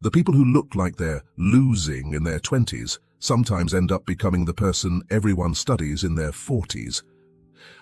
The people who look like they're losing in their 20s sometimes end up becoming the person everyone studies in their 40s.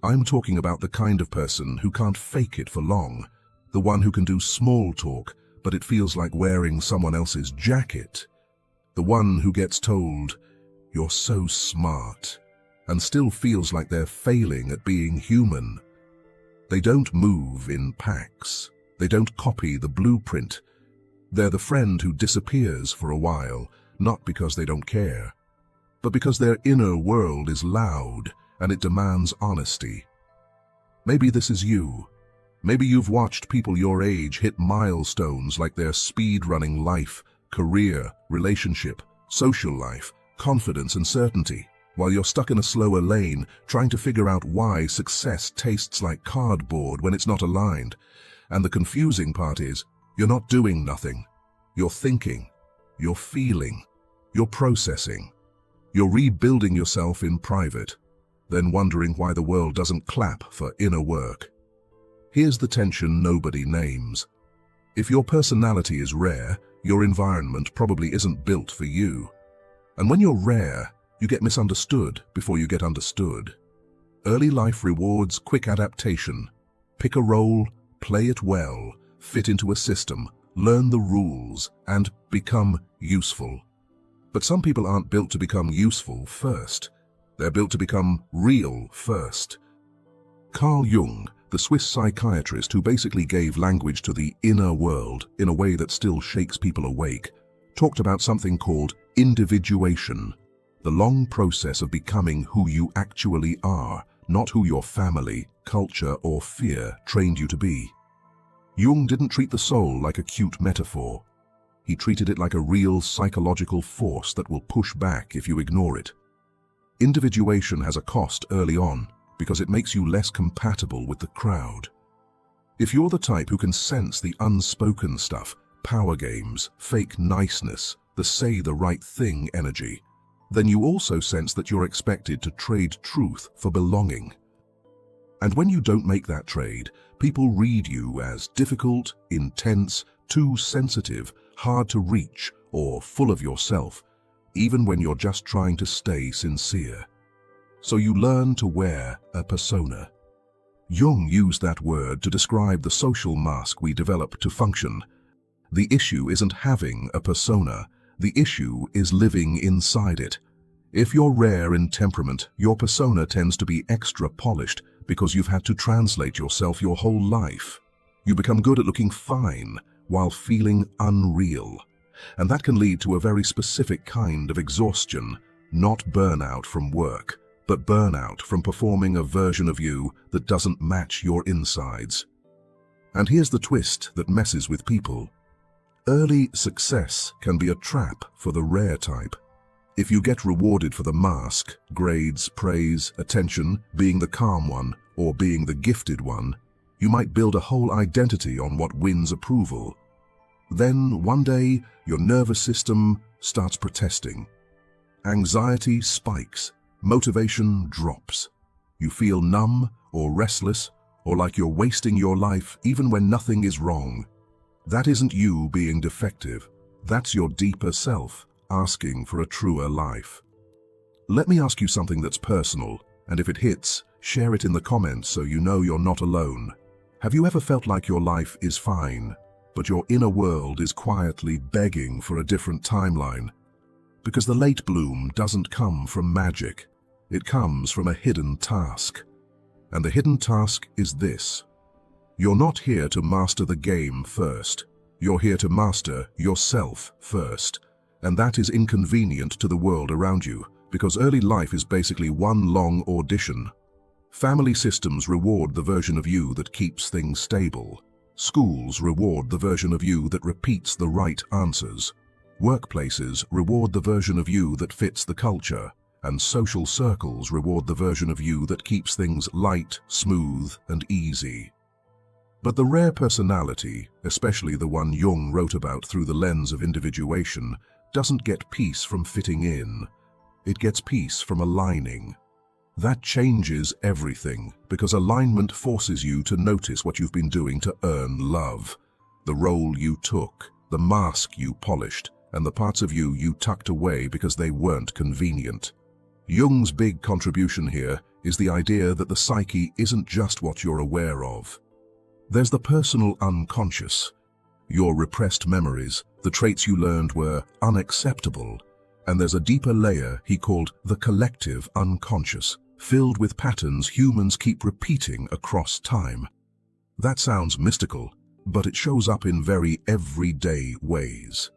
I'm talking about the kind of person who can't fake it for long, the one who can do small talk, but it feels like wearing someone else's jacket. The one who gets told, "You're so smart," and still feels like they're failing at being human. They don't move in packs. They don't copy the blueprint. They're the friend who disappears for a while, not because they don't care, but because their inner world is loud and it demands honesty. Maybe this is you. Maybe you've watched people your age hit milestones like their speed-running life, career, relationship, social life, confidence and certainty, while you're stuck in a slower lane trying to figure out why success tastes like cardboard when it's not aligned. And the confusing part is, you're not doing nothing. You're thinking, you're feeling, you're processing. You're rebuilding yourself in private, then wondering why the world doesn't clap for inner work. Here's the tension nobody names. If your personality is rare, your environment probably isn't built for you. And when you're rare, you get misunderstood before you get understood. Early life rewards quick adaptation. Pick a role, play it well, fit into a system, learn the rules, and become useful. But some people aren't built to become useful first. They're built to become real first. Carl Jung, the Swiss psychiatrist who basically gave language to the inner world in a way that still shakes people awake, talked about something called individuation, the long process of becoming who you actually are, not who your family, culture, or fear trained you to be. Jung didn't treat the soul like a cute metaphor. He treated it like a real psychological force that will push back if you ignore it. Individuation has a cost early on because it makes you less compatible with the crowd. If you're the type who can sense the unspoken stuff, power games, fake niceness, the say the right thing energy, then you also sense that you're expected to trade truth for belonging. And when you don't make that trade, people read you as difficult, intense, too sensitive, hard to reach, or full of yourself, even when you're just trying to stay sincere. So you learn to wear a persona. Jung used that word to describe the social mask we develop to function. The issue isn't having a persona. The issue is living inside it. If you're rare in temperament, your persona tends to be extra polished because you've had to translate yourself your whole life. You become good at looking fine while feeling unreal. And that can lead to a very specific kind of exhaustion, not burnout from work, but burnout from performing a version of you that doesn't match your insides. And here's the twist that messes with people. Early success can be a trap for the rare type. If you get rewarded for the mask, grades, praise, attention, being the calm one, or being the gifted one, you might build a whole identity on what wins approval. Then, one day, your nervous system starts protesting. Anxiety spikes, motivation drops. You feel numb or restless, or like you're wasting your life even when nothing is wrong. That isn't you being defective. That's your deeper self asking for a truer life. Let me ask you something that's personal, and if it hits, share it in the comments so you know you're not alone. Have you ever felt like your life is fine, but your inner world is quietly begging for a different timeline? Because the late bloom doesn't come from magic. It comes from a hidden task. And the hidden task is this. You're not here to master the game first. You're here to master yourself first. And that is inconvenient to the world around you, because early life is basically one long audition. Family systems reward the version of you that keeps things stable. Schools reward the version of you that repeats the right answers. Workplaces reward the version of you that fits the culture. And social circles reward the version of you that keeps things light, smooth, and easy. But the rare personality, especially the one Jung wrote about through the lens of individuation, doesn't get peace from fitting in. It gets peace from aligning. That changes everything, because alignment forces you to notice what you've been doing to earn love. The role you took, the mask you polished, and the parts of you you tucked away because they weren't convenient. Jung's big contribution here is the idea that the psyche isn't just what you're aware of. There's the personal unconscious, your repressed memories, the traits you learned were unacceptable, and there's a deeper layer he called the collective unconscious, filled with patterns humans keep repeating across time. That sounds mystical, but it shows up in very everyday ways.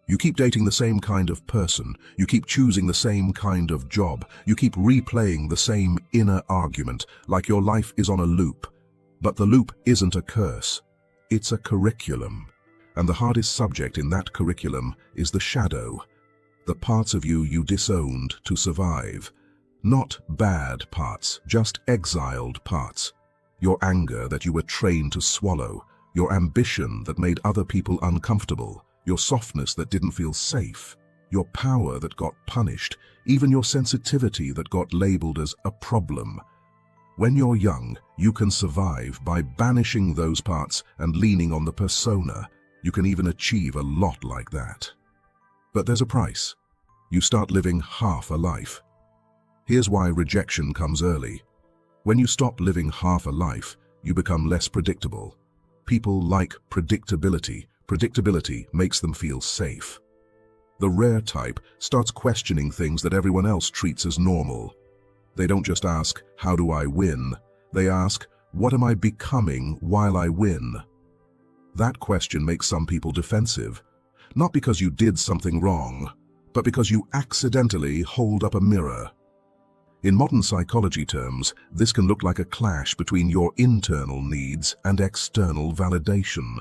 You keep dating the same kind of person, you keep choosing the same kind of job, you keep replaying the same inner argument, like your life is on a loop. But the loop isn't a curse, it's a curriculum. And the hardest subject in that curriculum is the shadow, the parts of you you disowned to survive. Not bad parts, just exiled parts. Your anger that you were trained to swallow, your ambition that made other people uncomfortable, your softness that didn't feel safe, your power that got punished, even your sensitivity that got labeled as a problem. When you're young, you can survive by banishing those parts and leaning on the persona. You can even achieve a lot like that. But there's a price. You start living half a life. Here's why rejection comes early. When you stop living half a life, you become less predictable. People like predictability. Predictability makes them feel safe. The rare type starts questioning things that everyone else treats as normal. They don't just ask, how do I win? They ask, what am I becoming while I win? That question makes some people defensive, not because you did something wrong, but because you accidentally hold up a mirror. In modern psychology terms, this can look like a clash between your internal needs and external validation.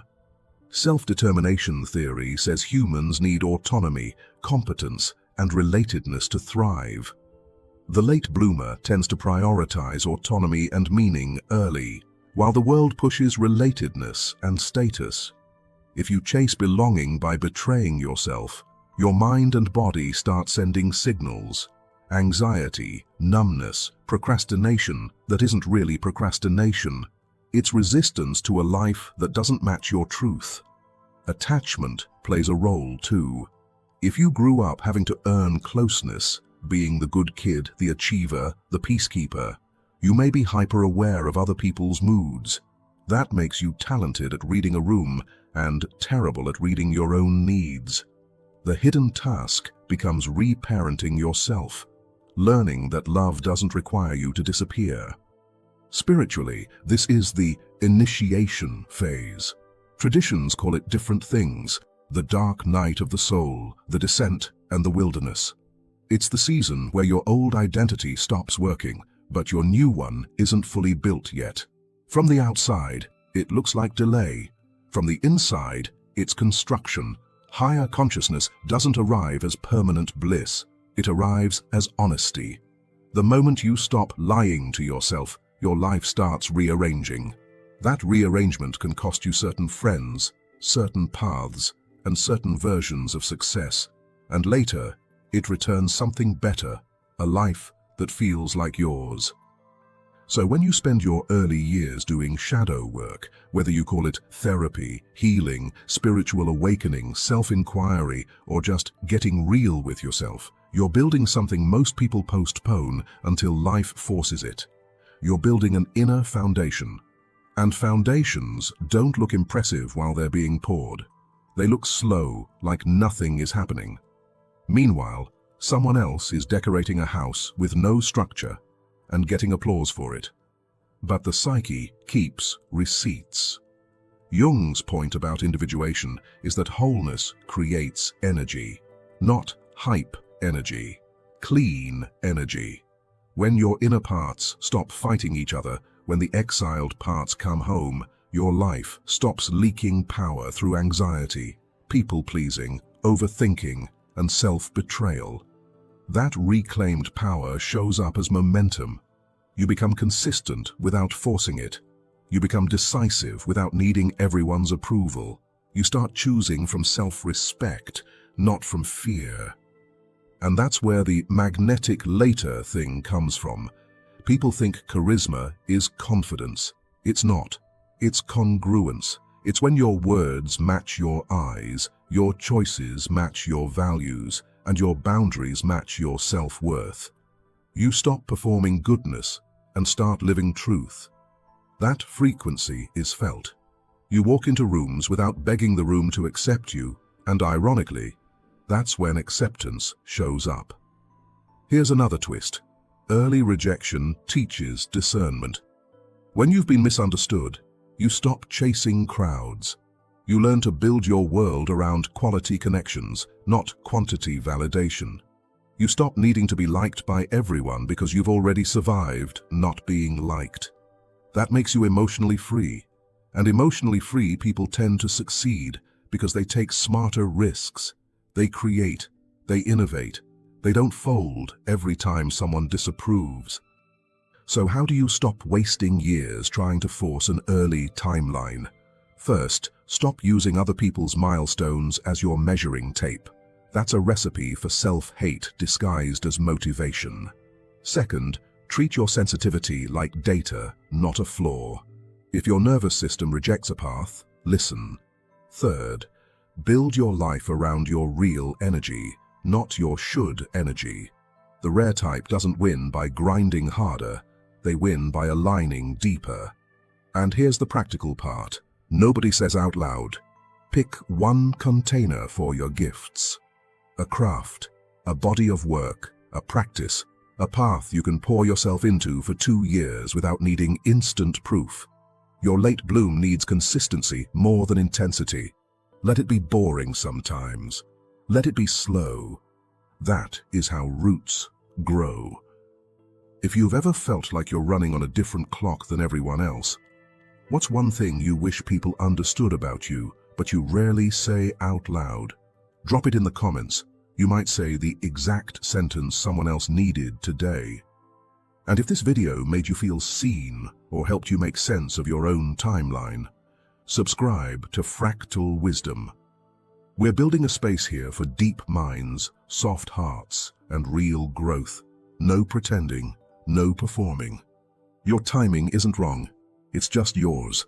Self-determination theory says humans need autonomy, competence, and relatedness to thrive. The late bloomer tends to prioritize autonomy and meaning early, while the world pushes relatedness and status. If you chase belonging by betraying yourself, your mind and body start sending signals. Anxiety, numbness, procrastination that isn't really procrastination. It's resistance to a life that doesn't match your truth. Attachment plays a role too. If you grew up having to earn closeness, being the good kid, the achiever, the peacekeeper, you may be hyper-aware of other people's moods. That makes you talented at reading a room and terrible at reading your own needs. The hidden task becomes reparenting yourself, learning that love doesn't require you to disappear. Spiritually, this is the initiation phase. Traditions call it different things: the dark night of the soul, the descent, and the wilderness. It's the season where your old identity stops working, but your new one isn't fully built yet. From the outside, it looks like delay. From the inside, it's construction. Higher consciousness doesn't arrive as permanent bliss. It arrives as honesty. The moment you stop lying to yourself, your life starts rearranging. That rearrangement can cost you certain friends, certain paths, and certain versions of success. And later, it returns something better, a life that feels like yours. So when you spend your early years doing shadow work, whether you call it therapy, healing, spiritual awakening, self-inquiry, or just getting real with yourself, you're building something most people postpone until life forces it. You're building an inner foundation. And foundations don't look impressive while they're being poured. They look slow, like nothing is happening. Meanwhile, someone else is decorating a house with no structure and getting applause for it. But the psyche keeps receipts. Jung's point about individuation is that wholeness creates energy, not hype energy, clean energy. When your inner parts stop fighting each other, when the exiled parts come home, your life stops leaking power through anxiety, people-pleasing, overthinking, and self-betrayal. That reclaimed power shows up as momentum. You become consistent without forcing it. You become decisive without needing everyone's approval. You start choosing from self-respect, not from fear. And that's where the magnetic later thing comes from. People think charisma is confidence. It's not. It's congruence. It's when your words match your eyes, your choices match your values, and your boundaries match your self-worth. You stop performing goodness and start living truth. That frequency is felt. You walk into rooms without begging the room to accept you, and ironically, that's when acceptance shows up. Here's another twist. Early rejection teaches discernment. When you've been misunderstood, you stop chasing crowds. You learn to build your world around quality connections, not quantity validation. You stop needing to be liked by everyone because you've already survived not being liked. That makes you emotionally free. And emotionally free people tend to succeed because they take smarter risks. They create, they innovate, they don't fold every time someone disapproves. So how do you stop wasting years trying to force an early timeline? First, stop using other people's milestones as your measuring tape. That's a recipe for self-hate disguised as motivation. Second, treat your sensitivity like data, not a flaw. If your nervous system rejects a path, listen. Third, build your life around your real energy, not your should energy. The rare type doesn't win by grinding harder, they win by aligning deeper. And here's the practical part. Nobody says out loud, pick one container for your gifts. A craft, a body of work, a practice, a path you can pour yourself into for 2 years without needing instant proof. Your late bloom needs consistency more than intensity. Let it be boring sometimes. Let it be slow. That is how roots grow. If you've ever felt like you're running on a different clock than everyone else, what's one thing you wish people understood about you, but you rarely say out loud? Drop it in the comments. You might say the exact sentence someone else needed today. And if this video made you feel seen or helped you make sense of your own timeline, subscribe to Fractal Wisdom. We're building a space here for deep minds, soft hearts, and real growth. No pretending, no performing. Your timing isn't wrong. It's just yours.